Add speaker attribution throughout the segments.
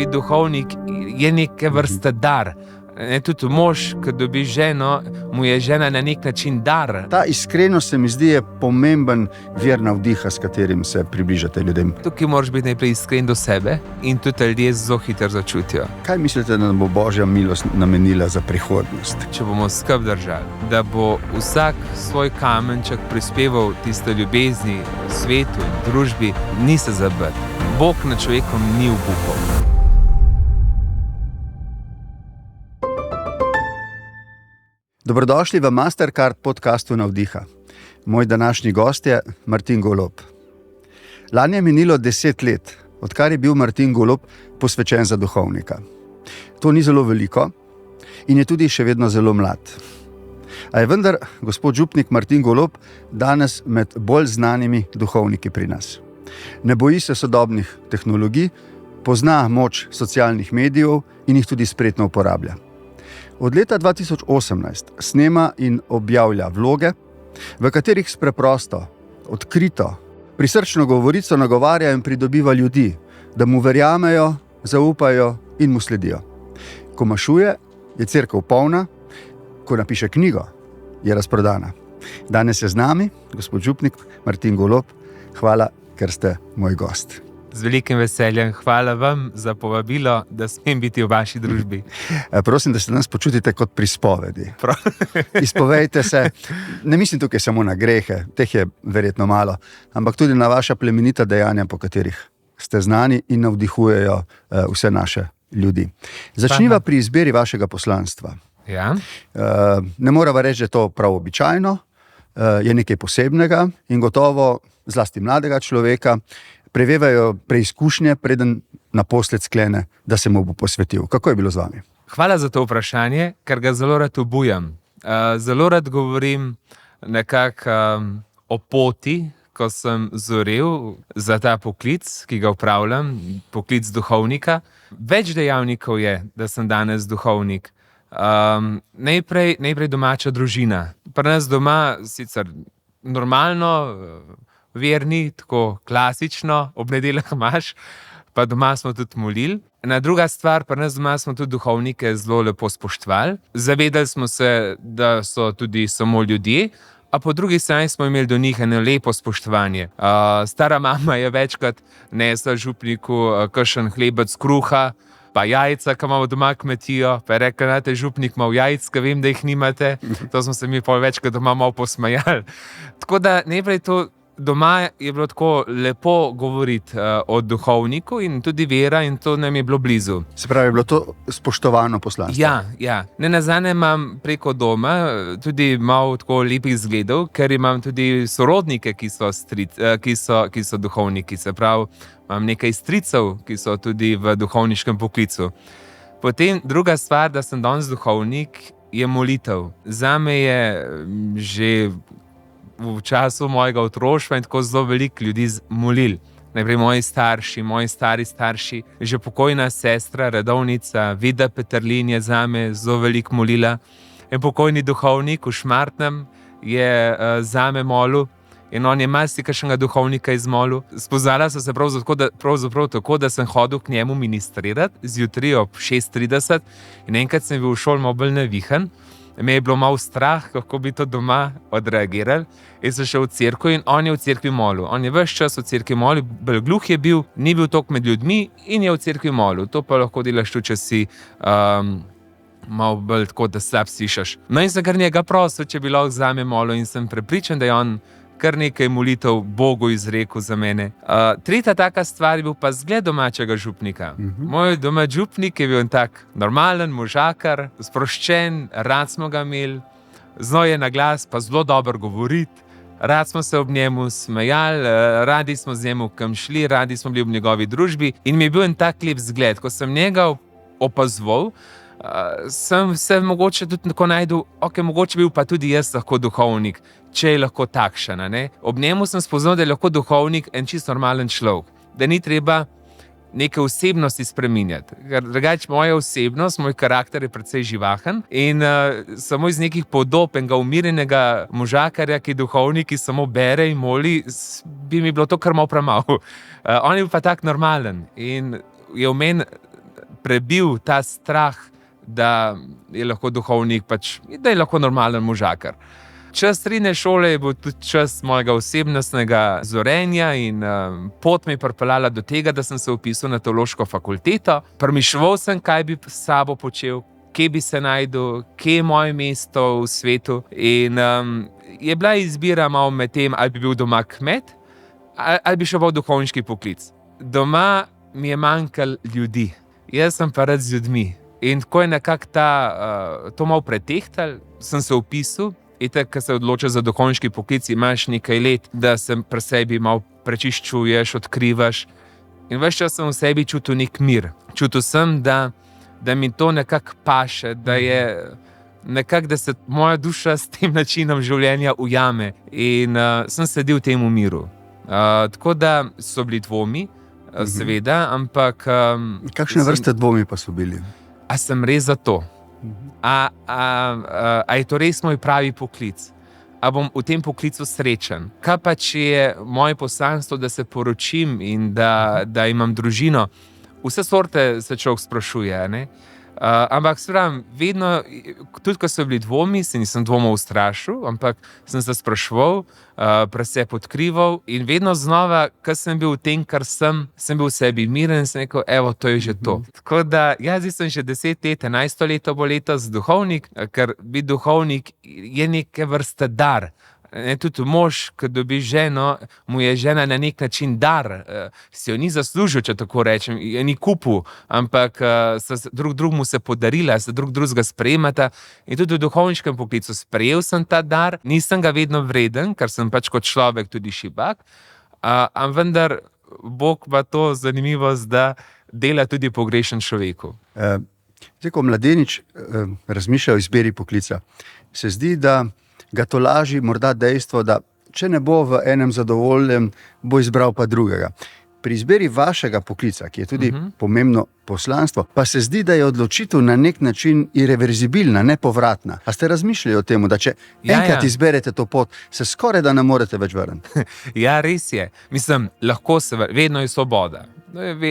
Speaker 1: biti duhovnik je neke vrste dar. Tudi mož, ko dobi ženo, mu je žena na nek način dar.
Speaker 2: Ta iskrenost se mi zdi je pomemben vir navdiha, s katerim se približate ljudem.
Speaker 1: Tukaj moraš biti najprej iskren do sebe in tudi ljudje zelo hitro začutijo.
Speaker 2: Kaj mislite, da nam bo Božja milost namenila za prihodnost?
Speaker 1: Če bomo skrb držali, da bo vsak svoj kamenček prispeval tiste ljubezni v svetu in družbi, ni se zabiti. Bog nad človekom ni obupal.
Speaker 2: Dobrodošli v Mastercard podcastu Navdiha. Moj današnji gost je Martin Golob. Lani je minilo 10 let, odkar je bil Martin Golob posvečen za duhovnika. To ni zelo veliko in je tudi še vedno zelo mlad. A je vendar gospod župnik Martin Golob danes med bolj znanimi duhovniki pri nas. Ne boji se sodobnih tehnologij, pozna moč socialnih medijev in jih tudi spretno uporablja. Od leta 2018 snema in objavlja vloge, v katerih preprosto, odkrito, prisrčno govorico nagovarja in pridobiva ljudi, da mu verjamejo, zaupajo in mu sledijo. Ko mašuje, je cerkev polna, ko napiše knjigo, je razprodana. Danes je z nami gospod župnik Martin Golob. Hvala, ker ste moj gost.
Speaker 1: Z velikim veseljem. Hvala vam za povabilo, da smem biti v vaši družbi.
Speaker 2: Prosim, da se nas počutite kot pri spovedi. Izpovejte se, ne mislim tukaj samo na grehe, teh je verjetno malo, ampak tudi na vaša plemenita dejanja, po katerih ste znani in navdihujejo vse naše ljudi. Začniva pri izbiri vašega poslanstva.
Speaker 1: Ja.
Speaker 2: Ne morava reči, da je to prav običajno, je nekaj posebnega in gotovo zlasti mladega človeka prevevajo preizkušnje, preden naposled sklene, da se mu bo posvetil. Kako je bilo z vami?
Speaker 1: Hvala za to vprašanje, ker ga zelo rad obujam. Zelo rad govorim nekako o poti, ko sem zorel za ta poklic, ki ga opravljam, poklic duhovnika. Več dejavnikov je, da sem danes duhovnik. Najprej domača družina. Pri nas doma sicer normalno, verni, tako klasično, ob nedeljah imaš, pa doma smo tudi molili. Druga stvar, pri nas doma smo tudi duhovnike zelo lepo spoštovali. Zavedali smo se, da so tudi samo ljudje, a po drugi strani smo imeli do njih eno lepo spoštovanje. Stara mama je večkrat nesla župniku kakšen hlebec kruha, pa jajca, ki imamo doma kmetijo, pa je rekla, znate, župnik ima jajc, ki vem, da jih nimate. To smo se mi pol večkrat doma malo posmejali. Tako da najprej to doma je bilo tako lepo govoriti o duhovniku in tudi vera, in to nam je bilo blizu.
Speaker 2: Se pravi, je bilo to spoštovano poslanstvo?
Speaker 1: Ja. Nenazadnje imam preko doma tudi malo tako lepih izgledov, ker imam tudi sorodnike, ki so duhovniki. Se pravi, imam nekaj stricev, ki so tudi v duhovniškem poklicu. Potem druga stvar, da sem danes duhovnik, je molitev. Zame je že v času mojega otroštva in tako zelo veliko ljudi molil. Najprej moji stari starši, že pokojna sestra, redovnica Vida Peterlin je zame zelo veliko molila. En pokojni duhovnik v Šmartnem je zame molil in on je marsikakšnega duhovnika izmolil. Spoznala so se pravzaprav tako, da sem hodil k njemu ministrirati zjutraj ob 6:30 in enkrat sem bil v šoli malo bolj navihan. Me je bilo malo strah, kako bi to doma odreagirali. Jaz sem šel v cerkev in on je v cerkvi molil. On je ves čas v cerkvi molil, bolj gluh je bil, ni bil toliko med ljudmi in je v cerkvi molil. To pa lahko delaš tudi, če si malo bolj tako, da slab slišiš. No in sem kar njega prosil, če bi lahko zame molil in sem prepričan, da je on kar nekaj molitev Bogu izrekel za mene. Tretja taka stvar je bil pa zgled domačega župnika. Moj domač župnik je bil en tak normalen možakar, sproščen, rad smo ga imeli, znal je na glas pa zelo dobro govoriti, rad smo se ob njemu smejali, radi smo z njemu kam šli, radi smo bili v njegovi družbi in mi je bil en tak lep zgled. Ko sem njega opazoval, sem se mogoče tudi tako najdel, mogoče bil pa tudi jaz lahko duhovnik, če je lahko takšen. Ob njemu sem spoznal, da je lahko duhovnik en čisto normalen človek, da ni treba neke osebnosti spreminjati. Ker drugače moja osebnost, moj karakter je precej živahen in samo iz nekih podob enega umirjenega možakarja, ki je duhovnik, ki samo bere in moli, bi mi bilo to kar malo premalo. On je bil pa tak normalen in je v meni prebil ta strah, da je lahko duhovnik, da je lahko normalen možakar. Čas srednje šole je bil tudi čas mojega osebnostnega zorenja in pot me je pripeljala do tega, da sem se vpisal na teološko fakulteto. Premišljeval sem, kaj bi s sabo počel, kje bi se našel, kje je moje mesto v svetu. In je bila izbira malo med tem, ali bi bil doma kmet, ali bi šel v duhovniški poklic. Doma mi je manjkalo ljudi, jaz sem pa rad z ljudmi. In ko je nekako to malo pretehtal, sem se vpisal. Itak, ko se odločiš za duhovniški poklic, imaš nekaj let, da se pri sebi malo prečiščuješ, odkrivaš. In ves čas sem v sebi čutil nek mir. Čutil sem, da mi to nekako paše, da se moja duša s tem načinom življenja ujame. In sem sedel v tem miru. Tako da so bili dvomi, seveda, ampak...
Speaker 2: Kakšne vrste dvomi pa so bili?
Speaker 1: A sem res za to? A je to res moj pravi poklic? A bom v tem poklicu srečen? Kaj pa, če je moje poslanstvo, da se poročim in da imam družino? Vse sorte se človek sprašuje, ne? Ampak vedno, tudi ko so bili dvomi, se nisem dvomov ustrašil, ampak sem se spraševal, preseb odkrival in vedno znova, ko sem bil v tem, kar sem bil v sebi miren in sem rekel, evo, to je že to. Tako da, zdaj sem že 10 let, 11 leto bo letos duhovnik, ker biti duhovnik je neke vrste dar. Tudi mož, ko dobi ženo, mu je žena na nek način dar, si jo ni zaslužil, če tako rečem, je ni kupil, ampak drug drugemu se podarila, se drug drugega sprejemata. In tudi v duhovniškem poklicu sprejel sem ta dar, nisem ga vedno vreden, ker sem kot človek tudi šibak, ampak vendar Bog pa to zanimivost, da dela tudi pogrešen človeku.
Speaker 2: Zdaj, ko mladenič razmišlja o izbiri poklica, se zdi, da ga tolaži morda dejstvo, da če ne bo v enem zadovoljen, bo izbral pa drugega. Pri izbiri vašega poklica, ki je tudi pomembno poslanstvo, pa se zdi, da je odločitev na nek način irreverzibilna, nepovratna. A ste razmišljali o tem, da če enkrat izberete to pot, se skoraj da ne morete več vrniti?
Speaker 1: Ja, res je. Mislim, lahko vedno je svoboda.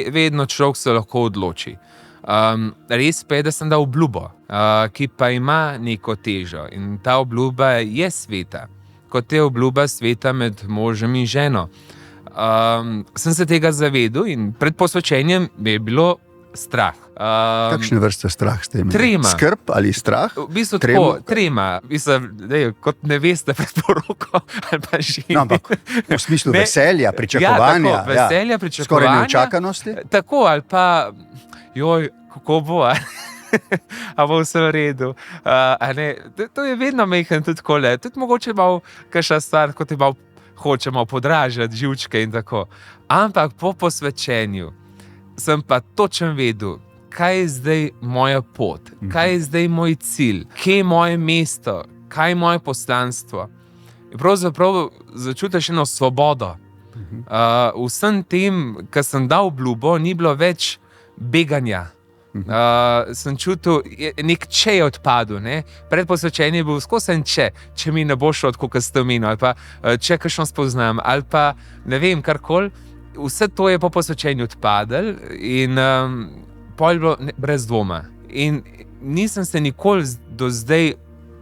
Speaker 1: Vedno človek se lahko odloči. Res pa je, da sem dal obljubo, ki pa ima neko težo in ta obljuba je sveta, kot je obljuba sveta med možem in ženo. Sem se tega zavedel in pred posvečenjem je bilo strah.
Speaker 2: Kakšne vrste strah ste imeli?
Speaker 1: Trema.
Speaker 2: Skrb ali strah?
Speaker 1: V bistvu tako, trema. Kot ne veste pred poroko ali pa že.
Speaker 2: No, ampak v smislu veselja, pričakovanja.
Speaker 1: Ja, tako, veselja, pričakovanja.
Speaker 2: Skoraj neučakanosti?
Speaker 1: Tako, ali pa kako bo, a bo vse v redu. To je vedno mehen tudi takole. Tudi mogoče malo kakšna stvar, kot je malo hočemo podražati živčke in tako. Ampak po posvečenju sem pa točno vedel, kaj je zdaj moja pot, kaj je zdaj moj cilj, kje je moje mesto, kaj je moje poslanstvo. In pravzaprav začutiš eno svobodo. Vsem tem, kar sem dal obljubo, ni bilo več beganja. Sem čutil, nek če je odpadel. Pred posvečenjem je bil skozi en če mi ne bo šlo tako, kot ste omenili, ali pa če kakšno spoznam, ali pa ne vem, karkoli. Vse to je po posvečenju odpadlo in pol je bilo brez dvoma. In nisem se nikoli do zdaj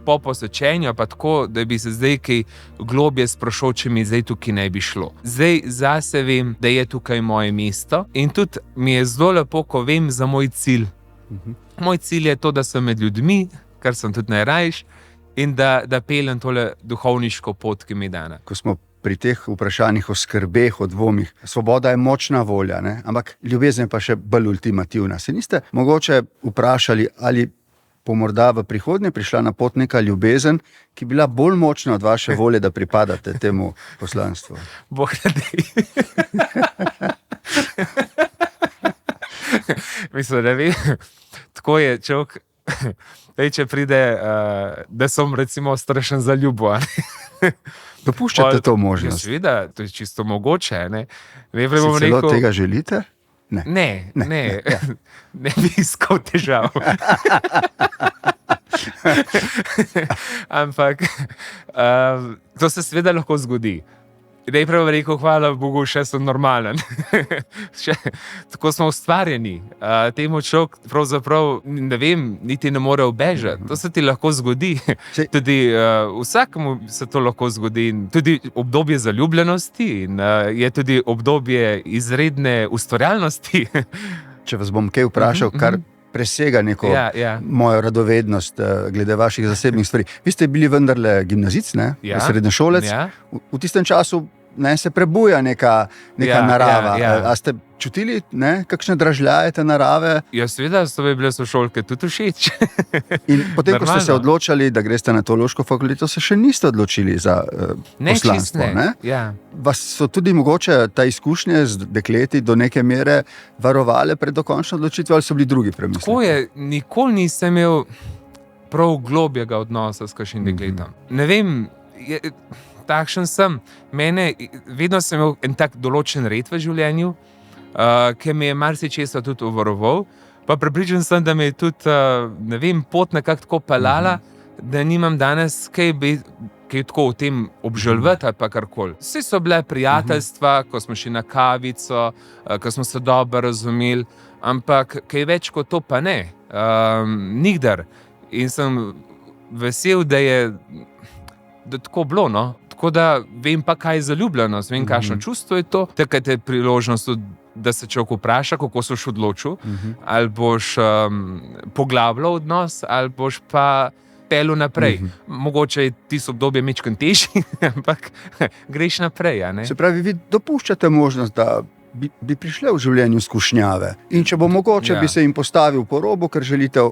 Speaker 1: po posvečenju, pa tako, da bi se zdaj kaj globje sprašal, če mi zdaj tukaj ne bi šlo. Zdaj zase vem, da je tukaj moje mesto in tudi mi je zelo lepo, ko vem za moj cilj. Moj cilj je to, da sem med ljudmi, kar sem tudi najrajš, in da peljem tole duhovniško pot, ki mi je dana.
Speaker 2: Ko smo pri teh vprašanjih o skrbeh, o dvomih, svoboda je močna volja, ampak ljubezen pa še bolj ultimativna. Se niste mogoče vprašali, ali bo morda v prihodnje prišla na pot neka ljubezen, ki je bila bolj močna od vaše volje, da pripadate temu poslanstvu?
Speaker 1: Bog ne dej. Mislim, da vem, tako je človek, če pride, da sem recimo strašen za ljubo.
Speaker 2: Dopuščate to možnost?
Speaker 1: Seveda, to je čisto mogoče.
Speaker 2: Si celo tega želite?
Speaker 1: Ne bi iskal težav. Ampak to se seveda lahko zgodi. Najprej bom rekel, hvala Bogu, še sem normalen. Tako smo ustvarjeni. Temu človek pravzaprav, ne vem, niti ne more ubežati. To se ti lahko zgodi. Tudi vsakemu se to lahko zgodi. Tudi obdobje zaljubljenosti in je tudi obdobje izredne ustvarjalnosti.
Speaker 2: Če vas bom kaj vprašal, kar presega neko mojo radovednost glede vaših zasebnih stvari. Vi ste bili vendarle gimnazic, srednješolec. V tistem času se prebuja neka narava. A ste čutili kakšne dražljaje te narave?
Speaker 1: Ja, seveda so mi bile sošolke tudi všeč.
Speaker 2: In potem, ko ste se odločali, da greste na teološko fakulteto, se še niste odločili za poslanstvo. Vas so tudi mogoče ta izkušnje z dekleti do neke mere varovale pred dokončno odločitvijo, ali so bili drugi premisleki?
Speaker 1: Tako je, nikoli nisem imel prav globjega odnosa s kakšnim dekletom. Ne vem, takšen sem. Vedno sem imel en tak določen red v življenju, ki mi je marsičesa tudi uvaroval, pa prepričan sem, da me je tudi, ne vem, pot nekako tako pelala, da nimam danes kaj tako o tem obžalovati ali pa karkoli. Vse so bile prijateljstva, ko smo šli na kavico, ko smo se dobro razumeli, ampak kaj več kot to pa ne. Nikdar. In sem vesel, da je tako bilo, no. Tako da vem pa, kaj je zaljubljenost, vem, kakšno čustvo je to. Takrat je priložnost, da se človek vpraša, kako se boš odločil, ali boš poglabljal odnos, ali boš pa pelil naprej. Mogoče je tisto obdobje majčkeno težje, ampak greš naprej.
Speaker 2: Se pravi, vi dopuščate možnost, da bi prišle v življenju skušnjave in če bo mogoče, bi se jim postavil po robu, ker želite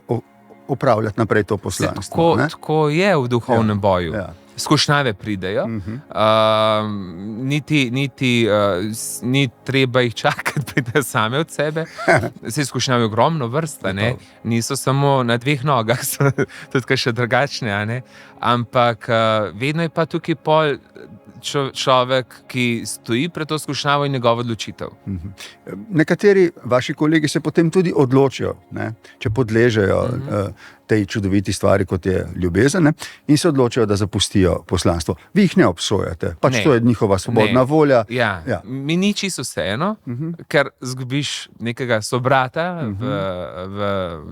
Speaker 2: opravljati naprej to poslanstvo.
Speaker 1: Tako je v duhovnem boju. Skušnjave pridejo, ni treba jih čakati, pridejo same od sebe. Se skušnjave ogromno vrsta, niso samo na dveh nogah, so tudi še drugačne, ampak vedno je pa tukaj pol človek, ki stoji pred to skušnjavo in njegova odločitev.
Speaker 2: Nekateri vaši kolegi se potem tudi odločijo, če podležejo tej čudoviti stvari, kot je ljubezen, in se odločijo, da zapustijo poslanstvo. Vi jih ne obsojate, pač to je njihova svobodna volja.
Speaker 1: Mi ni čisto vseeno, ker zgubiš nekega sobrata v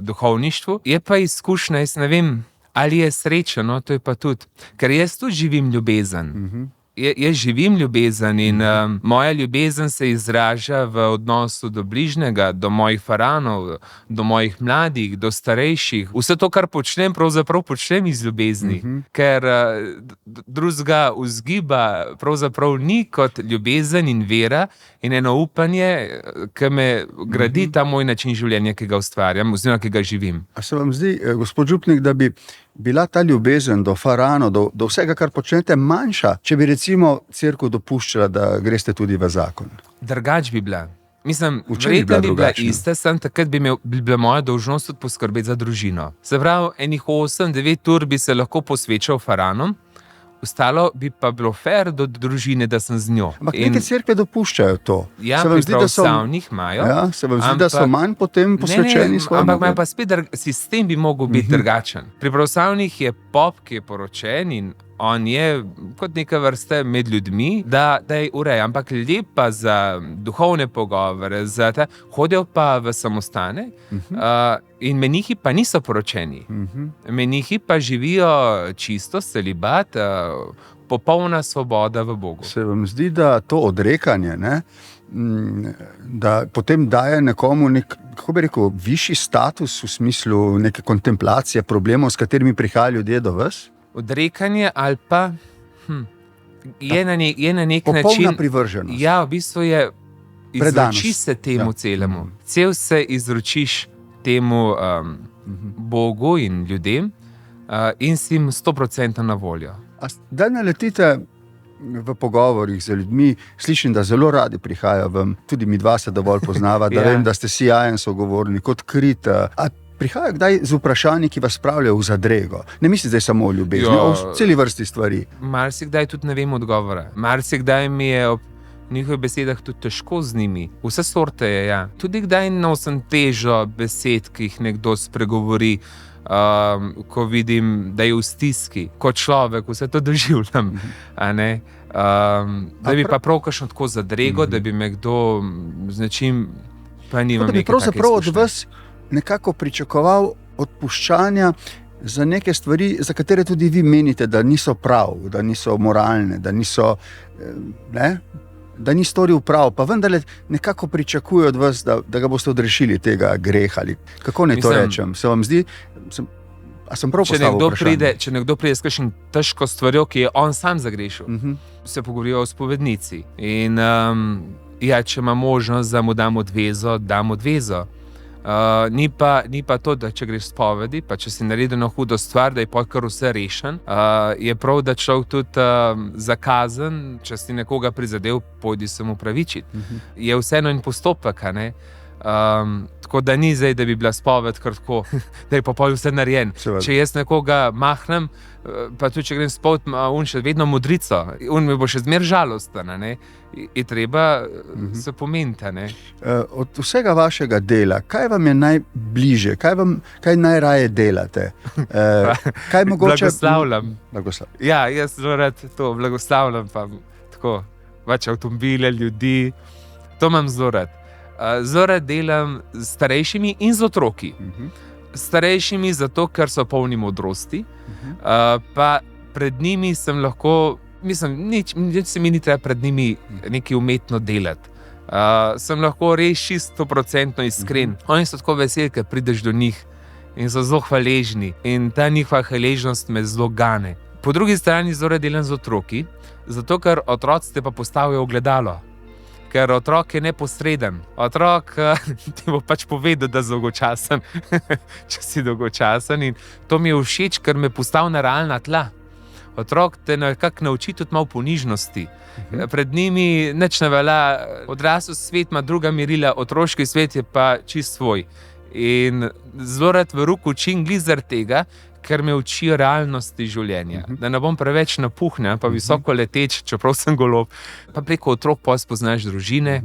Speaker 1: duhovništvu. Je pa izkušnja, jaz ne vem, ali je srečeno, to je pa tudi, ker jaz tudi živim ljubezen. Jaz živim ljubezen in moja ljubezen se izraža v odnosu do bližnjega, do mojih faranov, do mojih mladih, do starejših. Vse to, kar počnem, pravzaprav počnem iz ljubezni, ker drugega vzgiba pravzaprav ni kot ljubezen in vera in eno upanje, ki me gradi ta moj način življenja, ki ga ustvarjam, oziroma ki ga živim.
Speaker 2: A se vam zdi, gospod župnik, da bi bila ta ljubezen do faranov, do vsega, kar počnete, manjša, če bi recimo cerkev dopuščala, da greste tudi v zakon?
Speaker 1: Drugač bi bila. Mislim, verjetno bi bila ista, sem takrat bi bila moja dolžnost tudi poskrbeti za družino. Se pravi, enih 8-9 ur bi se lahko posvečal faranom, ostalo bi pa bilo fair do družine, da sem z njo.
Speaker 2: Ampak neke cerkve dopuščajo to.
Speaker 1: Ja, pri pravoslavnih imajo.
Speaker 2: Se vam zdi, da so manj potem posvečeni svojemu?
Speaker 1: Ampak pa spet sistem bi mogel biti drugačen. Pri pravoslavnih je pop, ki je poročen in on je kot neka vrste med ljudmi, da je ureja. Ampak ljudje pa za duhovne pogovore, hodijo pa v samostane in menihi pa niso poročeni. Menihi pa živijo čisto, celibat, popolna svoboda v Bogu.
Speaker 2: Se vam zdi, da to odrekanje, da potem daje nekomu kako bi rekel, višji status v smislu neke kontemplacije problemov, s katerimi prihajajo ljudje do vas?
Speaker 1: Odrekanje ali pa je na nek način
Speaker 2: popolna privrženost.
Speaker 1: Ja, v bistvu je izročiš se temu celemu. Cel se izročiš temu Bogu in ljudem in si jim 100% na voljo.
Speaker 2: Da naletite v pogovorih z ljudmi, slišim, da zelo radi prihajajo vam, tudi mi dva se dovolj poznava, da vem, da ste sijajen sogovornik, odkrit. Prihajajo kdaj z vprašanji, ki vas spravljajo v zadrego? Ne mislim zdaj samo o ljubezni, o celi vrsti stvari.
Speaker 1: Marsikdaj tudi ne vem odgovora. Marsikdaj mi je ob njihovih besedah tudi težko z njimi. Vse sorte je, Tudi kdaj nosim težo besed, ki jih nekdo spregovori. ko vidim, da je v stiski, kot človek, vse to doživljam. Da bi pa prav kakšno tako zadrego, da bi me kdo z nečim, pa nimam
Speaker 2: neke take izkušnje. Da bi pravzaprav od vas nekako pričakoval odpuščanja za neke stvari, za katere tudi vi menite, da niso prav, da niso moralne, da niso, da ni storil prav, pa vendarle nekako pričakuje od vas, da ga boste odrešili tega greha. Ali kako naj to rečem? Se vam zdi, a sem prav postavil vprašanje?
Speaker 1: Če nekdo pride s kakšno težko stvarjo, ki je on sam zagrešil, se pogovorijo o spovednici. In če ima možnost, da mu dam odvezo, dam odvezo. Ni pa to, da če greš spovedi, pa če si naredil eno hudo stvar, da je kar vse rešen. Je prav, da človek tudi zakazen, če si nekoga prizadel, pojdi se mu pravičiti. Je vseeno en postopek, tako da ni zdaj, da bi bila spoved kar tako, da je pa pol vse narejen. Če jaz nekoga mahnem, pa tudi če grem spoved, on še vedno modrico, on mi bo še zmer žalosten, je treba se pomeniti.
Speaker 2: Od vsega vašega dela, kaj vam je najbližje, kaj najraje delate?
Speaker 1: Blagoslavljam. Ja, jaz zelo rad to blagoslavljam, pa tako, avtomobile, ljudi, to imam zelo rad. Zelo rad delam s starejšimi in z otroki. Starejšimi zato, ker so polni modrosti, pa pred njimi sem lahko, nič se mi ni treba pred njimi nekaj umetno delati. Sem lahko res 100% iskren. Oni so tako veseli, ker prideš do njih in so zelo hvaležni. In ta njihova hvaležnost me zelo gane. Po drugi strani zelo rad delam z otroki, zato ker otroci te pa postavijo ogledalo. Ker otrok je neposreden. Otrok ti bo pač povedal, da si dolgočasen, če si dolgočasen. In to mi je všeč, ker me postavi na realna tla. Otrok te nekako nauči tudi malo ponižnosti. Pred njimi nič ne velja. Odrasel svet ima druga merila, otroški svet je pa čist svoj. In zelo rad v roku učim glih zaradi tega, ker me učijo realnosti življenja. Da ne bom preveč napuhnjen, pa visoko leteč, čeprav sem golob. Pa preko otrok pa spoznaš družine,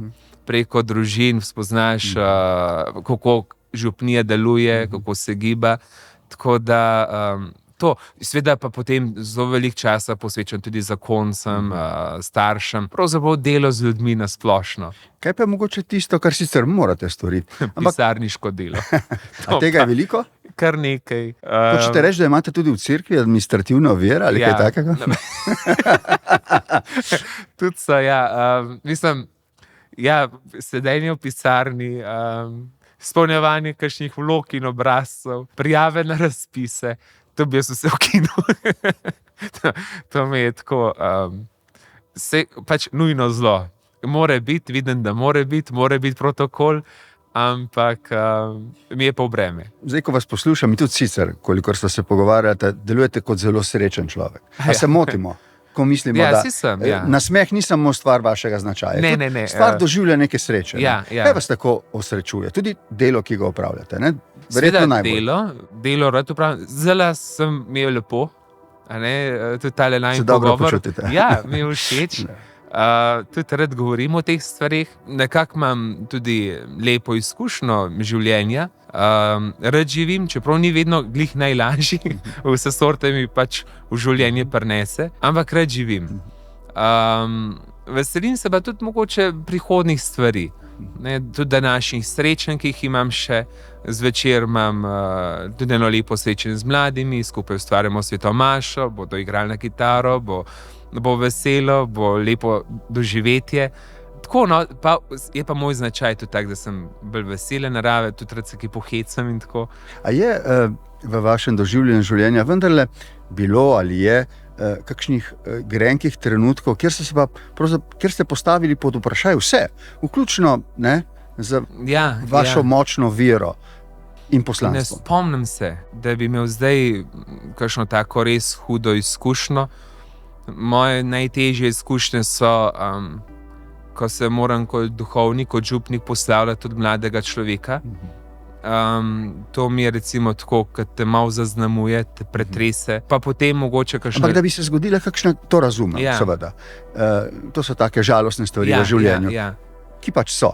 Speaker 1: preko družin spoznaš, kako župnija deluje, kako se giba. Tako da to. Seveda pa potem zelo veliko časa posvečam tudi zakoncem, staršem. Pravzaprav delo z ljudmi na splošno.
Speaker 2: Kaj pa je mogoče tisto, kar sicer morate storiti?
Speaker 1: Pisarniško delo.
Speaker 2: A tega je veliko?
Speaker 1: Kar nekaj.
Speaker 2: Hočete reči, da imate tudi v cerkvi administrativno oviro ali kaj takega?
Speaker 1: Tudi so, sedenje v pisarni, izpolnjevanje kakšnih vlog in obrazcev, prijave na razpise, to bi jaz vse ukinil. To mi je tako, pač nujno zlo. More biti, vidim, da more biti protokol, ampak mi je pa v breme.
Speaker 2: Zdaj, ko vas poslušam, in tudi sicer, kolikor sva se pogovarjala, delujete kot zelo srečen človek. A se motimo, ko mislimo, da nasmeh ni samo stvar vašega značaja.
Speaker 1: Ne.
Speaker 2: Stvar doživlja neke sreče. Kaj vas tako osrečuje? Tudi delo, ki ga opravljate, ne? Verjetno najbolj.
Speaker 1: Delo rad upravljam. Zelo sem imel lepo, tudi tale najbolj pogovor.
Speaker 2: Se dobro počutite.
Speaker 1: Ja, mi je všeč. Tudi rad govorim o teh stvarih. Nekako imam tudi lepo izkušnjo življenja. Rad živim, čeprav ni vedno glih najlažji, vse sorte mi pač v življenje prinese, ampak rad živim. Veselim se pa tudi mogoče prihodnih stvari. Tudi današnjih srečanj, ki jih imam še. Zvečer imam tudi eno lepo srečanje z mladimi, skupaj ustvarjamo svetomašo, bodo igrali na kitaro, bo veselo, bo lepo doživetje. Tako, pa je pa moj značaj tudi tak, da sem bolj vesele narave, tudi rad se ki pohecam in tako.
Speaker 2: A je v vašem doživljenju življenja vendarle bilo ali je kakšnih grenkih trenutkov, kjer ste postavili pod vprašaj vse, vključno za vašo močno vero in poslanstvo?
Speaker 1: Ne spomnim se, da bi imel zdaj kakšno tako res hudo izkušnjo. Moje najtežje izkušnje so, ko se moram kot duhovnik, kot župnik poslavljati od mladega človeka. To mi je recimo tako, kad te malo zaznamuje, te pretrese, pa potem mogoče kakšne...
Speaker 2: Ampak da bi se zgodila kakšna, to razumem, seveda. To so take žalostne stvari v življenju, ki pač so.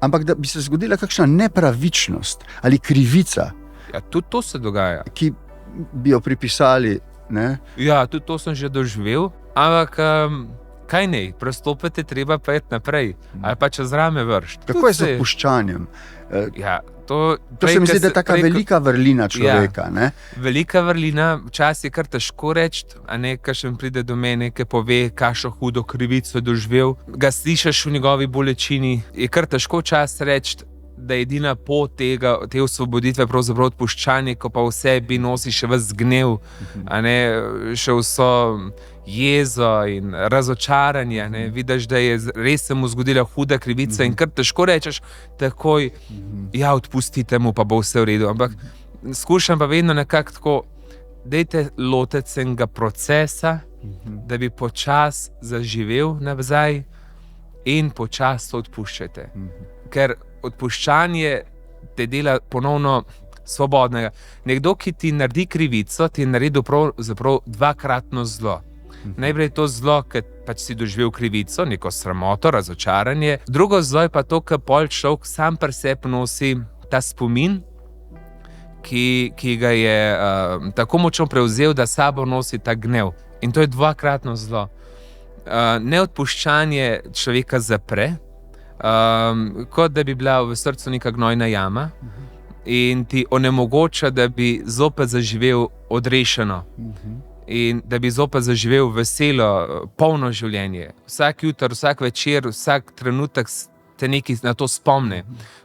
Speaker 2: Ampak da bi se zgodila kakšna nepravičnost ali krivica,
Speaker 1: Ja, tudi to se dogaja.
Speaker 2: ki bi jo pripisali. Ne?
Speaker 1: Ja, tudi to sem že doživel, ampak kaj ne, prestopiti treba pa iti naprej, ali pa čez rame vršiti.
Speaker 2: Kako je z odpuščanjem?
Speaker 1: Ja, to
Speaker 2: Se mi zdi, da je taka velika vrlina človeka.
Speaker 1: Ja, velika vrlina, včasih je kar težko reči, a ne, kakšen pride do mene, ki pove, kakšno hudo krivico je doživel. Ga slišiš v njegovi bolečini, je kar težko čas reči, da je edina pot te osvoboditve pravzaprav odpuščanje, ko pa v sebi nosi še ves gnev, a ne, še vso jezo in razočaranje. A ne. Vidiš, da je res se mu zgodila huda krivica in kar težko rečeš takoj, ja, odpustite mu, pa bo vse v redu. Ampak skušam pa vedno nekako tako, dajte lotiti se enega procesa, da bi počas zaživel nazaj in počas to odpuščajte. Ker odpuščanje te dela ponovno svobodnega. Nekdo, ki ti naredi krivico, ti je naredil pravzaprav dvakratno zlo. Najprej je to zlo, ker pač si doživel krivico, neko sramoto, razočaranje. Drugo zlo je pa to, ker pol človek sam pri sebi nosi ta spomin, ki ga je tako močno prevzel, da sabo nosi ta gnev. In to je dvakratno zlo. Neodpuščanje človeka zapre, kot da bi bila v srcu neka gnojna jama in ti onemogoča, da bi zopet zaživel odrešeno in da bi zopet zaživel veselo, polno življenje. Vsak jutro, vsak večer, vsak trenutek te nekaj na to spomne.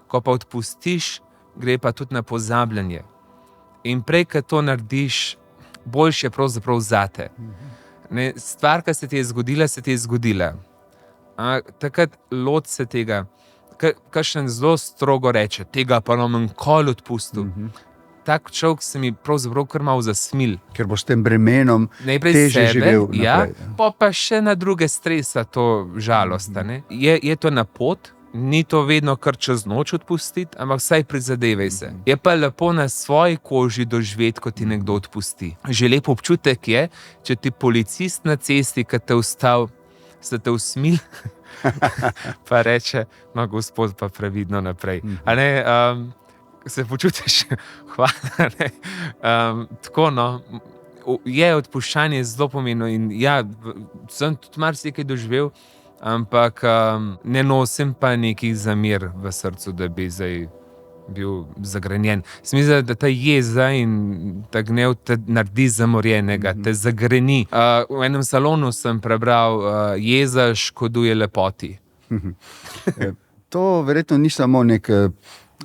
Speaker 1: Ko pa odpustiš, gre pa tudi na pozabljanje. In prej, ko to narediš, boljše je pravzaprav zate. Stvar, ki se ti je zgodila. Takrat loti se tega, kakšen zelo strogo reče, tega pa nam nikoli odpustil. Tak človek se mi pravzaprav kar malo zasmil.
Speaker 2: Ker bo s tem bremenom
Speaker 1: najprej
Speaker 2: težje živel naprej.
Speaker 1: Ja, pa še na druge stresa to žalost. Je to na pot, ni to vedno kar čez noč odpustiti, ampak vsaj prizadevaj se. Je pa lepo na svoji koži doživeti, ko ti nekdo odpusti. Že lep občutek je, če ti policist na cesti, ki te ustavi, se te usmili, pa reče, no, gospod, pa previdno naprej. A ne, se počutiš, hvala, ne. Tako, no, je odpuščanje zelo pomembno in ja, sem tudi marsikaj doživel, ampak ne nosim pa nekih zamer v srcu, da bi zdaj bil zagrenjen. Mislim, da ta jeza in ta gnev te naredi zamorjenega, te zagreni. V enem salonu sem prebral, jeza škoduje lepoti.
Speaker 2: To verjetno ni samo nek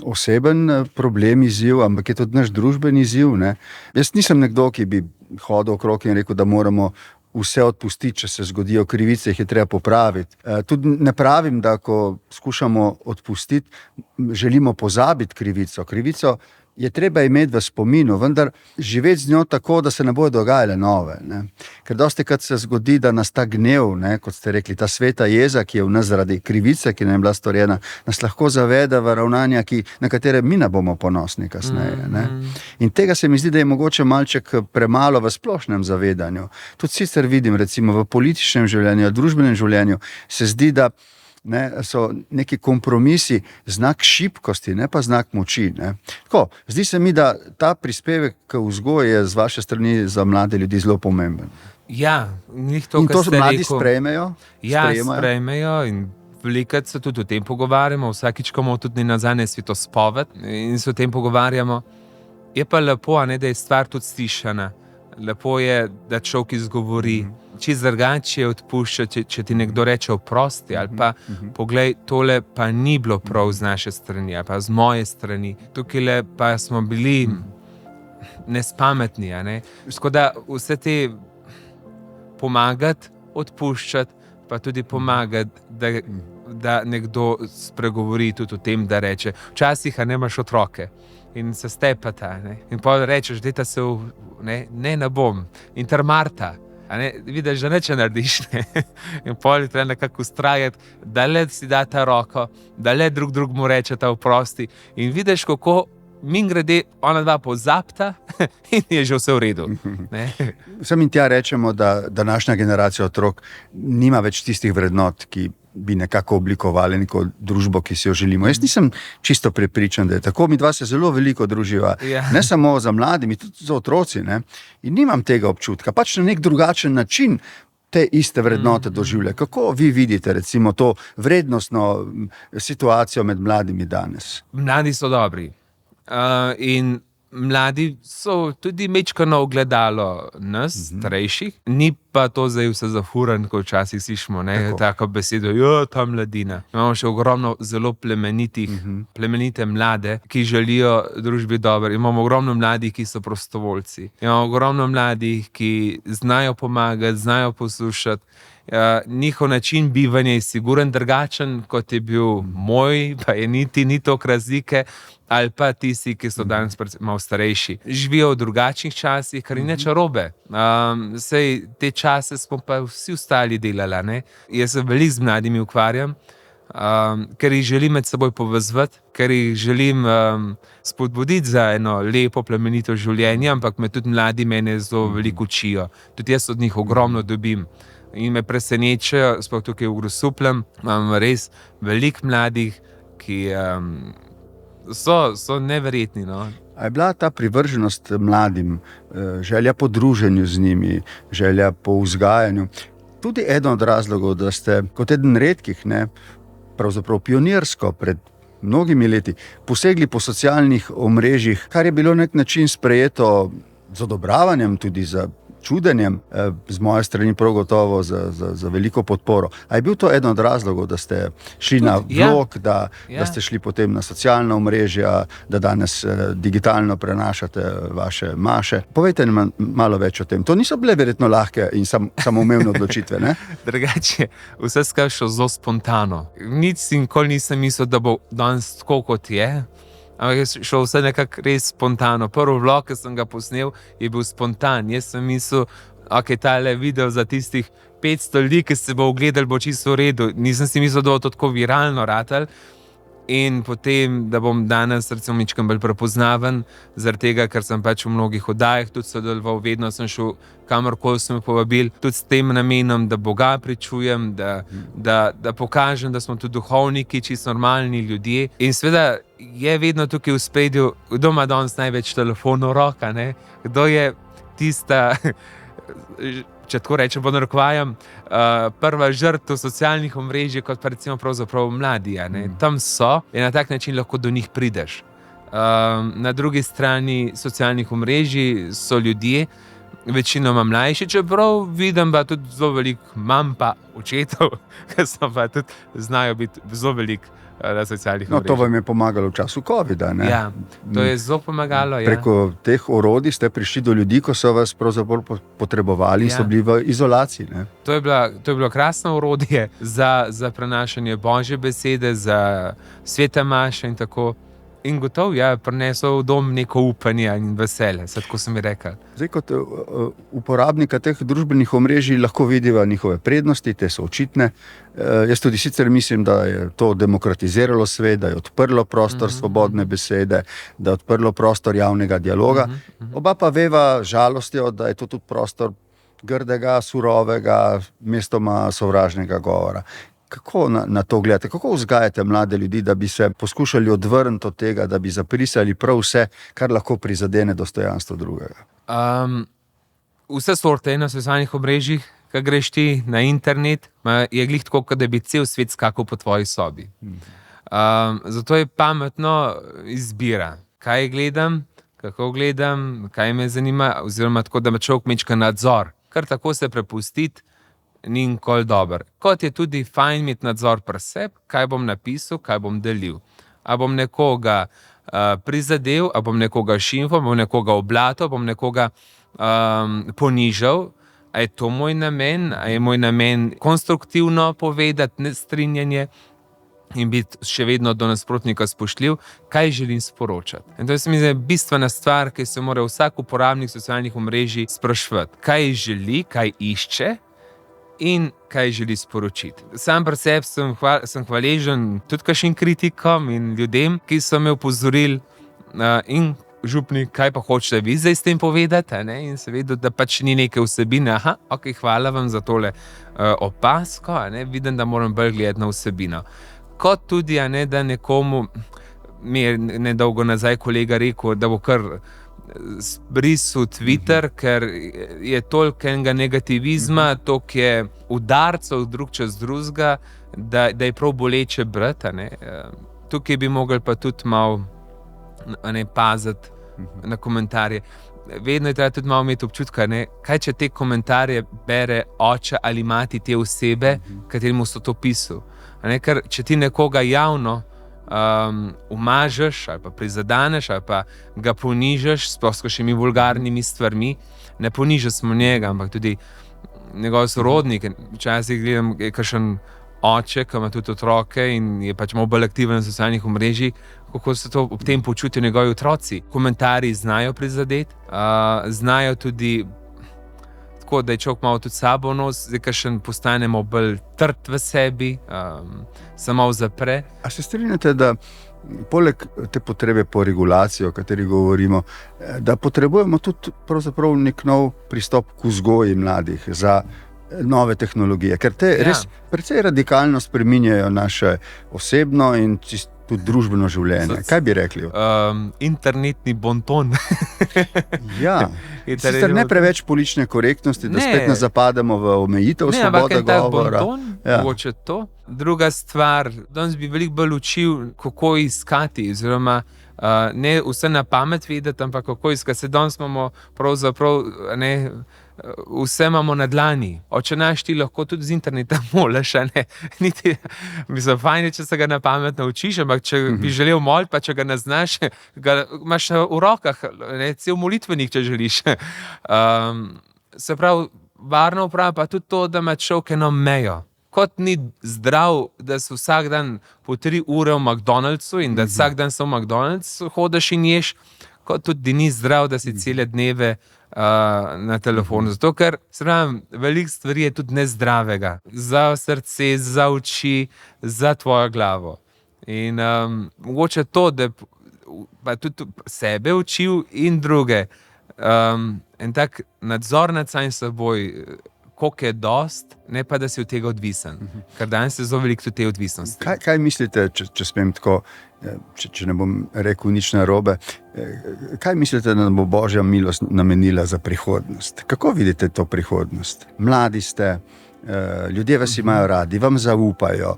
Speaker 2: oseben problem, izziv, ampak je tudi naš družbeni izziv. Ne? Jaz nisem nekdo, ki bi hodil okrog in rekel, da moramo vse odpustiti, če se zgodijo krivice, jih je treba popraviti. Tudi ne pravim, da ko skušamo odpustiti, želimo pozabiti krivico. Krivico je treba imeti v spominu, vendar živeti z njo tako, da se ne bodo dogajale nove. Ne? Ker dostikrat se zgodi, da nas ta gnev, ne, kot ste rekli, ta sveta jeza, ki je v nas zaradi krivice, ki nam je bila storjena, nas lahko zavede v ravnanja, na katere mi ne bomo ponosni kasneje. Ne? In tega se mi zdi, da je mogoče malček premalo v splošnem zavedanju. Tudi sicer vidim, recimo v političnem življenju, družbenem življenju, se zdi, da so neki kompromisi znak šibkosti, ne pa znak moči. Ne. Tako, zdi se mi, da ta prispevek k vzgoji je z vaše strani za mlade ljudi zelo pomemben.
Speaker 1: Ja,
Speaker 2: in to mladi sprejmejo?
Speaker 1: Ja, sprejmejo in velikokrat se tudi o tem pogovarjamo, vsakič, ko imamo tudi nazadnje svetospoved in se o tem pogovarjamo. Je pa lepo, ne, da je stvar tudi slišana. Lepo je, da človek izgovori. Čisto drugače je odpuščati, če ti nekdo reče oprosti, ali pa poglej, tole pa ni bilo prav z naše strani, ali pa z moje strani. Tukaj pa smo bili nespametni. Ne? Tako da vse te pomagati, odpuščati, pa tudi pomagati, da nekdo spregovori tudi o tem, da reče, včasih imaš otroke. In se stepata, ne? In pa rečeš, dajta se ne bom. In ter Marta, vidiš, da neče narediš, ne? In pol je treba nekako ustrajati, da le si data roko, da le drug mu rečeta oprosti. In vidiš, kako mimogrede ona dva pozabta in je že vse v redu.
Speaker 2: Sem in tja rečemo, da današnja generacija otrok nima več tistih vrednot, ki bi nekako oblikovali neko družbo, ki si jo želimo. Jaz nisem čisto prepričan, da je tako. Mi dva se zelo veliko druživa, ne samo za mladimi, tudi za otroci. Ne? In nimam tega občutka. Pač na nek drugačen način te iste vrednote doživlja. Kako vi vidite recimo to vrednostno situacijo med mladimi danes?
Speaker 1: Mladi so dobri. In mladi so tudi mečkano ogledalo nas, starejših, ni pa to zdaj vse zafuran, ko včasih slišimo, tako besedo, ta mladina. Imamo še ogromno zelo plemenite mlade, ki želijo družbi dobro. Imamo ogromno mladih, ki so prostovoljci. Imamo ogromno mladih, ki znajo pomagati, znajo poslušati. Njihov način bivanja je siguren drugačen, kot je bil moj, pa je ni toliko razlike, ali pa tisti, ki so danes malo starejši. Živijo v drugačnih časih, kar ni nič narobe. Sej te čase smo pa vsi ostali delali, ne? Jaz se veliko z mladimi ukvarjam, ker jih želim med seboj povezati, ker jih želim spodbuditi za eno lepo, plemenito življenje, ampak me tudi mladi mene zelo veliko učijo. Tudi jaz od njih ogromno dobim. In me presenečajo, sploh tukaj v Grosupljem, imam res veliko mladih, ki so neverjetni. No?
Speaker 2: A je bila ta privrženost mladim, želja po druženju z njimi, želja po vzgajanju, tudi eden od razlogov, da ste kot eden redkih, pravzaprav pionirsko pred mnogimi leti, posegli po socialnih omrežjih, kar je bilo na nek način sprejeto z odobravanjem, tudi za čudenjem, z moje strani prav gotovo za veliko podporo. A je bil to eden od razlogov, da ste šli na vlog, da ste šli potem na socialna omrežja, da danes digitalno prenašate vaše maše? Povejte nam malo več o tem. To niso bile verjetno lahke in samoumevne odločitve, ne?
Speaker 1: Drugače, vse skupaj šlo zelo spontano. Nič nikoli nisem mislil, da bo danes tako, kot je. Ampak je šlo vse nekako res spontano. Prvi vlog, ki sem ga posnel, je bil spontan. Jaz sem mislil, tale video za tistih 500 ljudi, ki se bo ogledali, bo čisto v redu. Nisem si mislil, da bo to tako viralno ratal. In potem, da bom danes recimo mičkam bolj prepoznaven, zaradi tega, ker sem pač v mnogih oddajah tudi sodeloval, vedno sem šel kamorkoli so me povabili, tudi s tem namenom, da Boga pričujem, da pokažem, da smo tudi duhovniki, čisto normalni ljudje. In seveda je vedno tukaj v spredju, kdo ima danes največ telefonov v roka, ne? Kdo je tista, če tako rečem, ponarekvajam, prva žrtev socialnih omrežij, kot pa recimo pravzaprav mladi. Tam so in na tak način lahko do njih prideš. Na drugi strani socialnih omrežij so ljudje, večinoma mlajši, čeprav vidim pa tudi zelo veliko mam pa očetov, ki so pa tudi znajo biti zelo veliko na socialnih omrežjih.
Speaker 2: To vam je pomagalo v času covida, ne?
Speaker 1: Ja, to je zelo pomagalo.
Speaker 2: Preko teh orodij ste prišli do ljudi, ko so vas pravzaprav potrebovali in so bili v izolaciji, ne?
Speaker 1: To je bilo krasno orodje za prenašanje Božje besede, za svete maše in tako. In gotovo, prinesel v dom neko upanje in veselje, tako sem mi rekel.
Speaker 2: Zdaj, kot uporabnika teh družbenih omrežij lahko vidiva njihove prednosti, te so očitne. Jaz tudi sicer mislim, da je to demokratiziralo svet, da je odprlo prostor svobodne besede, da je odprlo prostor javnega dialoga. Oba pa veva žalostjo, da je to tudi prostor grdega, surovega, mestoma sovražnega govora. Kako na to gledate? Kako vzgajate mlade ljudi, da bi se poskušali odvrniti od tega, da bi zaprisali prav vse, kar lahko prizadene dostojanstvo drugega?
Speaker 1: Vse sorte na socialnih omrežjih, ko greš ti na internet, je glih tako, kot da bi cel svet skakal po tvoji sobi. Zato je pametno izbira, kaj gledam, kako gledam, kaj me zanima, oziroma tako, da me človek mečka nadzor. Kar tako se prepustiti, ni nikoli dober. Kot je tudi fajn imeti nadzor pri sebi, kaj bom napisal, kaj bom delil. A bom nekoga prizadel, a bom nekoga šimfal, bom nekoga oblatil, bom nekoga ponižal. A je to moj namen? A je moj namen konstruktivno povedati nestrinjanje in biti še vedno do nasprotnika spoštljiv, kaj želim sporočati. In to je, se mi zdi, bistvena stvar, ki se mora vsak uporabnik socialnih omrežij spraševati. Kaj želi, kaj išče in kaj želi sporočiti. Sam pri sebi sem hvaležen tudi kakšnim kritikom in ljudem, ki so me opozorili in župnik, kaj pa hočete vi zdaj s tem povedati, a ne? In se vedel, da pač ni neke vsebine. Aha, ok, hvala vam za tole opazko, a ne? Vidim, da moram bolj gledati na vsebino. Kot tudi, a ne, da nekomu, mi je nedolgo nazaj kolega rekel, da bo kar brisal Twitter, ker je toliko enega negativizma, toliko je udarcev drug čez drugega, da je prav boleče brati, a ne. Tukaj bi mogli pa tudi malo, a ne, paziti na komentarje. Vedno je treba tudi malo imeti občutka, ne, kaj če te komentarje bere oče ali mati te osebe, kateremu so to pisal. A ne, ker če ti nekoga javno umažeš ali pa prizadaneš ali pa ga ponižaš s kakšnimi vulgarnimi stvarmi, ne ponižamo njega, ampak tudi njegove sorodnike. Včasih gledam, je kakšen oče, ki ima tudi otroke in je pač malo bolj aktiven na socialnih omrežjih, kako se to ob tem počutijo njegovi otroci. Komentarji znajo prizadeti, znajo tudi tako, da je človek malo tudi sabo nos, zdaj kakšen postanemo bolj trd v sebi, se malo zapre.
Speaker 2: A se strinjate, da poleg te potrebe po regulaciji, o kateri govorimo, da potrebujemo tudi pravzaprav nek nov pristop k vzgoji mladih za nove tehnologije, ker te res precej radikalno spreminjajo naše osebno in tudi družbeno življenje. Kaj bi rekli?
Speaker 1: Internetni bonton.
Speaker 2: Ja, sicer ne preveč politične korektnosti, da spet ne zapademo v omejitev svobode govora.
Speaker 1: Mogoče to. Druga stvar, danes bi veliko bolj učil, kako iskati, oziroma ne vse na pamet vedeti, ampak kako iskati. Se danes imamo pravzaprav, ne, vse imamo na dlani. Oče naš ti lahko tudi z interneta moliš, ne? Niti, mislim, fajn je, če se ga na pamet naučiš, ampak če bi želel moliti, pa če ga ne znaš, ga imaš v rokah, ne? Cel molitvenik, če želiš. Se pravi, varno uprava pa tudi to, da ima človek eno mejo. Kot ni zdrav, da se vsak dan po 3 ure v McDonald'su in da vsak dan so v McDonald'su hodiš in ješ, kot tudi ni zdrav, da si cele dneve na telefonu. Zato, ker veliko stvari je tudi nezdravega. Za srce, za oči, za tvojo glavo. In mogoče to, da pa tudi sebe učil in druge. En tak nadzor nad samim seboj, koliko je dost, ne pa, da si od tega odvisen. Ker danes je zelo veliko te odvisnosti.
Speaker 2: Kaj mislite, če smem tako, če ne bom rekel nič narobe, kaj mislite, da nam bo Božja milost namenila za prihodnost? Kako vidite to prihodnost? Mladi ste, ljudje vas imajo radi, vam zaupajo,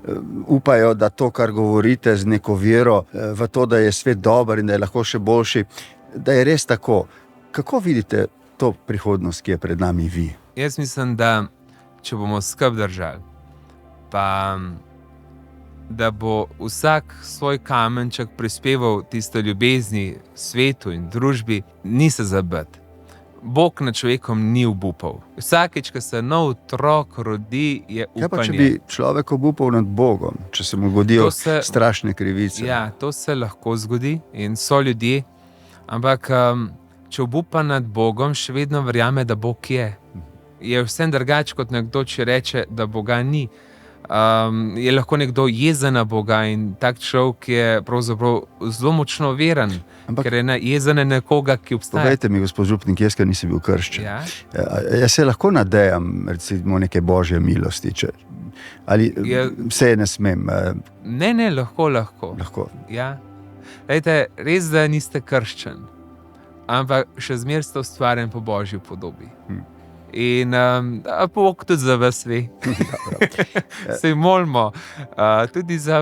Speaker 2: upajo, da to, kar govorite z neko vero v to, da je svet dober in da je lahko še boljši, da je res tako. Kako vidite to prihodnost, ki je pred nami vi?
Speaker 1: Jaz mislim, da če bomo skupaj držali, pa da bo vsak svoj kamenček prispeval tisto ljubezni svetu in družbi, ni se zabiti. Bog nad človekom ni obupal. Vsakič, ko se nov otrok rodi, je upanje.
Speaker 2: Kaj pa, če bi človek obupal nad Bogom, če se mu godijo strašne krivice?
Speaker 1: Ja, to se lahko zgodi in so ljudje, ampak če obupa nad Bogom, še vedno verjame, da Bog je. Je vsem drugače, kot nekdo, če reče, da Boga ni. Je lahko nekdo jezen na Boga in tak človek je pravzaprav zelo močno veren, ker je jezen na nekoga, ki obstaja.
Speaker 2: Povejte mi, gospod župnik, jaz, ker nisem bil krščen. Ja? Jaz se lahko nadejam, recimo, neke Božje milosti, ali vse ne smem?
Speaker 1: Ne, lahko. Ja. Lejte, res, da niste krščen, ampak še zmeraj ste ustvarjen po Božji podobi. In Bog tudi za vas ve. Se molimo tudi za,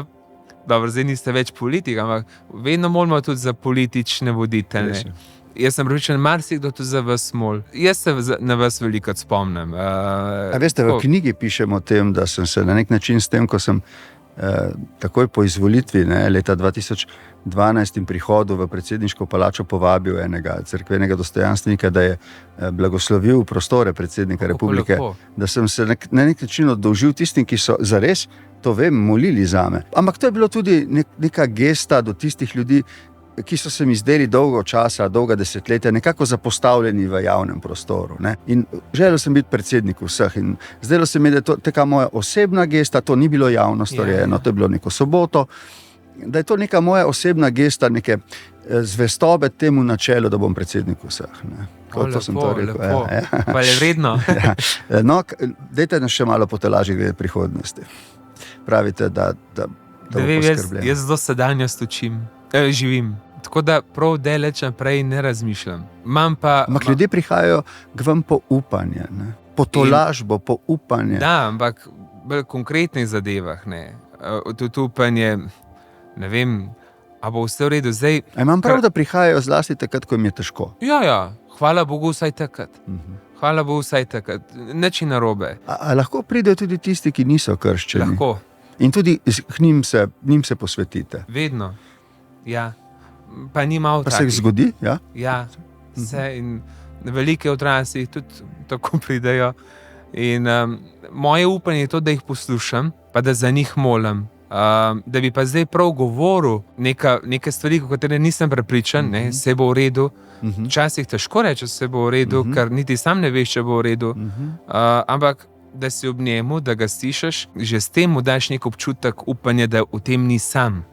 Speaker 1: dobro, zdaj niste več politik, ampak vedno molimo tudi za politične voditelje. Jaz sem prepričan, marsikdo tudi za vas mol. Jaz se na vas veliko spomnim.
Speaker 2: Veste, v knjigi pišem o tem, da sem se na nek način s tem, ko sem takoj po izvolitvi, leta 2012 in prihodu v predsedniško palačo povabil enega cerkvenega dostojanstvenika, da je blagoslovil prostore predsednika republike, da sem se na nek način oddolžil tistim, ki so zares, to vem, molili zame. Ampak to je bilo tudi neka gesta do tistih ljudi, ki so se mi zdeli dolga desetletja nekako zapostavljeni v javnem prostoru. In želel sem biti predsednik vseh in zdelo se mi, da je to taka moja osebna gesta, to ni bilo javno storjeno, to je bilo neko soboto da je to neka moja osebna gesta, neke zvestobe temu načelu, da bom predsednik vseh. To sem to rekel.
Speaker 1: Pa je vredno.
Speaker 2: No, dajte nas še malo potolažiti glede prihodnosti. Pravite, da bo poskrbljeno.
Speaker 1: Jaz do sedanjost živim. Tako da prav daleč naprej ne razmišljam.
Speaker 2: Ampak ljudje prihajajo k vam po upanje, ne? Po tolažbo, po upanje.
Speaker 1: Da, ampak v konkretnih zadevah. Tudi upanje, ne vem, a bo vse v redu. Zdaj,
Speaker 2: imam prav, da prihajajo zlasti takrat, ko jim je težko?
Speaker 1: Ja, hvala Bogu vsaj takrat. Hvala Bogu vsaj takrat. Nič ni narobe.
Speaker 2: A lahko pridejo tudi tisti, ki niso krščeni?
Speaker 1: Lahko.
Speaker 2: In tudi njim se posvetite?
Speaker 1: Vedno, ja. Pa ni malo
Speaker 2: takih. Pa se jih zgodi, ja?
Speaker 1: Ja, vse in velike odrasli tudi tako pridejo. In moje upanje je to, da jih poslušam, pa da za njih molim. Da bi pa zdaj prav govoril neke stvari, o katere nisem prepričan, se bo v redu. Včasih težko reči, da se bo v redu, ker niti sam ne veš, če bo v redu. Ampak da si ob njemu, da ga slišiš, že s tem mu daš nek občutek upanja, da v tem ni sam.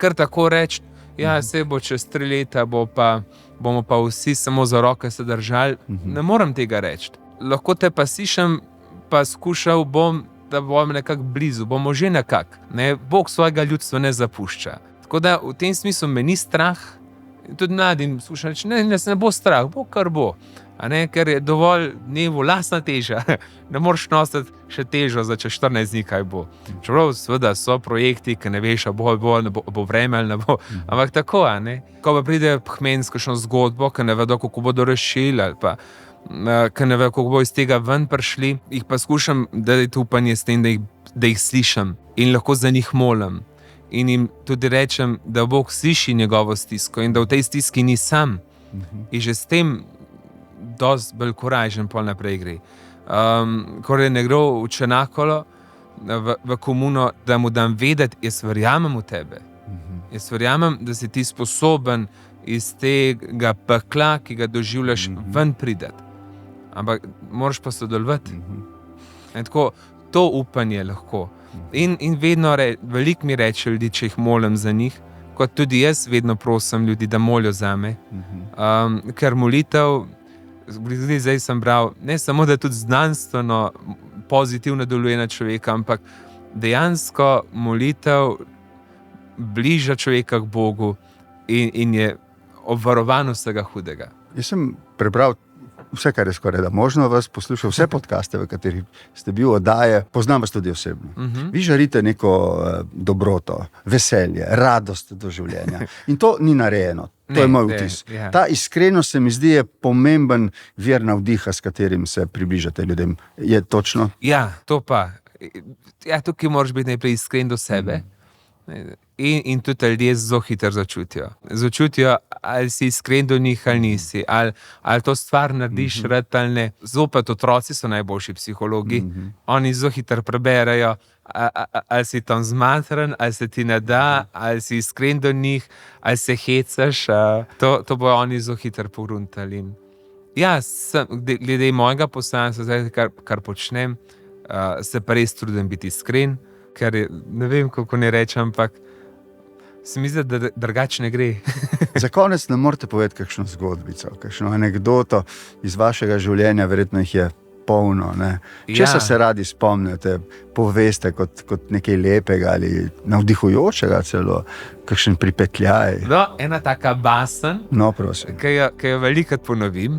Speaker 1: Kar tako reči, ja, se bo čez 3 leta, bomo pa vsi samo za roke se držali. Ne morem tega reči. Lahko te pa slišim, pa skušal bom, da bom nekako blizu, bomo že nekako. Bog svojega ljudstva ne zapušča. Tako da v tem smislu me ni strah. Tudi mladim slušam reči, ne bo strah, bo kar bo. Ker je dovolj dnevu lastna teža. Ne moreš nositi še težo za čez 14 dni, kaj bo. Čeprav seveda so projekti, ki ne veš, bo vreme ali ne bo. Ampak tako, ko pa pride kmen s kakšno zgodbo, ki ne vedo, kako bodo rešili, ali pa ki ne vedo, kako bo iz tega ven prišli, jih pa skušam dati upanje s tem, da jih slišam in lahko za njih molim. In jim tudi rečem, da Bog sliši njegovo stisko in da v tej stiski ni sam. In že s tem dosti bolj korajžen pol naprej gre. Ko je nekdo v Čenakolo, v komuno, da mu dam vedeti, jaz verjamem v tebe. Jaz verjamem, da si ti sposoben iz tega pekla, ki ga doživljaš, ven prideti. Ampak moraš pa sodelovati. Tako, to upanje lahko. In vedno veliko mi reče ljudi, če jih molim za njih, kot tudi jaz vedno prosim ljudi, da molijo zame. Ker molitev, zdaj sem bral, ne samo, da tudi znanstveno pozitivno deluje na človeka, ampak dejansko molitev bliža človeka k Bogu in je obvarovan vsega hudega.
Speaker 2: Jaz sem prebral vse, kar je skoraj da možno, vas poslušal, vse podcaste, v katerih ste bil, oddaje, poznam vas tudi osebno. Vi žarite neko dobroto, veselje, radost do življenja. In to ni narejeno. To je moj vtis. Ta iskrenost se mi zdi je pomemben vir navdiha, s katerim se približate ljudem. Je točno?
Speaker 1: Ja, to pa. Ja, tukaj moraš biti najprej iskren do sebe. In tudi ljudje zelo hitro začutijo. Začutijo, ali si iskren do njih, ali nisi. Ali to stvar narediš rad ali ne. Zopet otroci so najboljši psihologi. Oni zelo hitro preberejo, ali si tam zmatran, ali se ti ne da, ali si iskren do njih, ali se hecaš. To bojo oni zelo hitro pogruntali. Ja, glede mojega poslanstva, kar počnem, se pa res trudim biti iskren, ker ne vem, kako ne rečem, ampak se mi zdi, da drugače ne gre.
Speaker 2: Za konec ne morete povedati kakšno zgodbico, kakšno anekdoto iz vašega življenja, verjetno jih je polno. Česa se radi spomnite, poveste kot nekaj lepega ali navdihujočega celo, kakšen pripetljaj?
Speaker 1: Ena taka basen, ki jo velikokrat ponovim,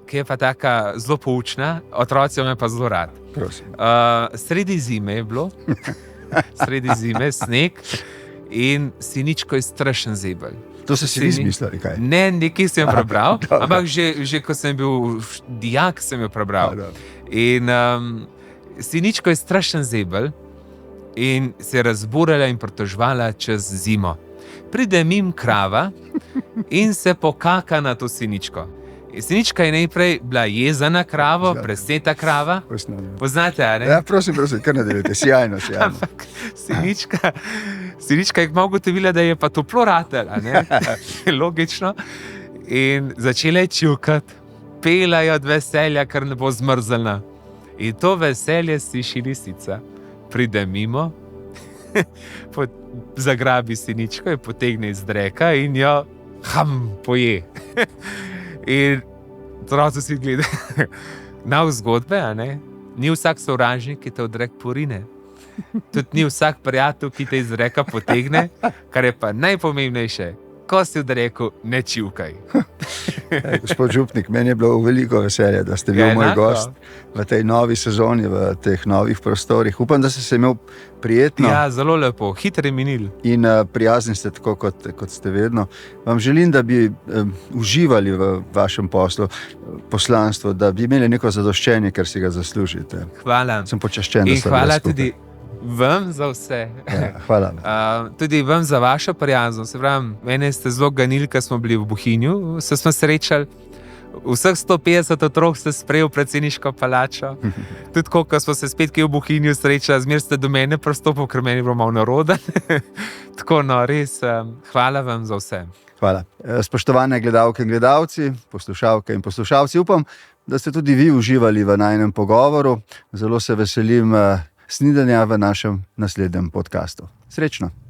Speaker 1: ki je pa taka zelo poučna, otroci me pa zelo rad. Sredi zime je bilo, sredi zime, sneg in Siničko je strašen zebelj.
Speaker 2: To se si izmislili, kaj?
Speaker 1: Ne, nekaj sem jo prebral, ampak že ko sem bil dijak, sem jo prebral. In Siničko je strašen zebelj in se je razburala in pritoževala čez zimo. Pride mim krava in se pokaka na to Siničko. Sinička je najprej bila jezana krava, presneta krava. Poznate, ali?
Speaker 2: Ja, prosim, kar nadaljujte, sjajno.
Speaker 1: Ampak Sinička je malo ugotovila, da je pa toplo ratel, logično. In začela je čukati, pela je od veselja, ker ne bo zmrzlna. In to veselje sliši lisica. Pride mimo, zagrabi siničko, jo potegne iz dreka in jo poje. In otroci si gledajo nov zgodbe, a ne? Ni vsak sovražnik, ki te v drek porine. Tudi ni vsak prijatelj, ki te iz dreka potegne, kar je pa najpomembnejše. Ko si v dreku, ne čivkaj.
Speaker 2: Gospod župnik, meni je bilo veliko veselje, da ste bili moj gost v tej novi sezoni, v teh novih prostorih. Upam, da ste se imeli prijetno.
Speaker 1: Ja, zelo lepo, hitro je minil.
Speaker 2: In prijazni ste tako, kot ste vedno. Vam želim, da bi uživali v vašem poslu, poslanstvu, da bi imeli neko zadoščenje, ker si ga zaslužite.
Speaker 1: Hvala.
Speaker 2: Sem počaščen, da
Speaker 1: in
Speaker 2: ste
Speaker 1: hvala
Speaker 2: skupaj.
Speaker 1: tudi vam za vse.
Speaker 2: Ja, hvala.
Speaker 1: Tudi vam za vašo prijaznost. Se pravi, mene ste zelo ganili, ko smo bili v Bohinju, se smo srečali. Vseh 150 otrok ste sprejeli v predsedniško palačo. Tudi ko smo se spet v Bohinju srečali, zmer ste do mene pristopili, ker meni je bilo malo naroden. Tako, no, res, hvala vam za vse.
Speaker 2: Hvala. Spoštovane gledalke in gledalci, poslušalke in poslušalci, upam, da ste tudi vi uživali v najinem pogovoru. Zelo se veselim snidenja v našem naslednjem podcastu. Srečno!